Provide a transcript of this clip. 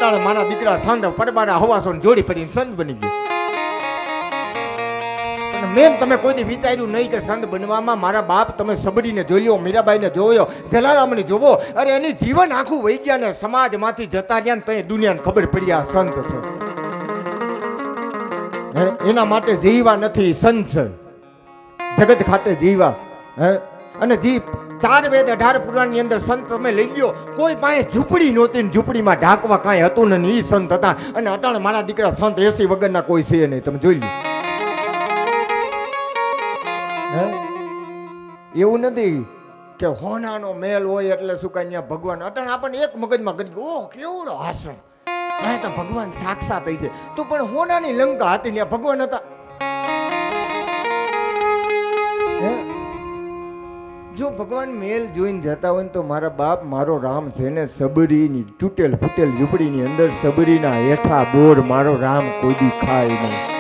અટાણે મારા દીકરા સંત પડબાના હવાસો જોડી પડીને સંત બની ગયો. અને મેન તમે કોઈ દી વિચાર્યું નહીં કે સંત બનવામાં મારા બાપ તમે સબરીને જોઈ લ્યો, મીરાબાઈને જોયો, જલારામને જોવો. અરે એની જીવન આખું વહી ગયા ને સમાજમાંથી જતા રહ્યા ને તો દુનિયાને ખબર પડી આ સંત છે. એના માટે જીવા નથી, સંત છે. જગત ખાતે જીવા. અને જી 4 વેદ 18 પુરાણ ની અંદર સંત તમે લઈ ગયો, કોઈ પાસે ઝૂંપડી નહોતી ને ઝૂંપડીમાં ઢાંકવા કાંઈ હતું ને ઈ સંત હતા. અને અટાણે મારા દીકરા સંત 80 વગરના કોઈ છે નહીં. તમે જોઈ લો. એવું નથી કે હોનાનો મેલ હોય એટલે શું કાંઈ ભગવાન. અટાણે આપણને એક મગજમાં કરી ઓહ કેવડો આશ્રમ, હા તો ભગવાન સાક્ષાત થઈ છે. તો પણ હોનાની લંકા હતી ને ભગવાન હતા. જો ભગવાન મેલ જોઈને જતા હોય ને તો મારા બાપ મારો રામ છે ને સબરીની તૂટેલ ફૂટેલ ઝૂંપડીની અંદર સબરીના હેઠા બોર મારો રામ કોઈ દી ખાય નહીં.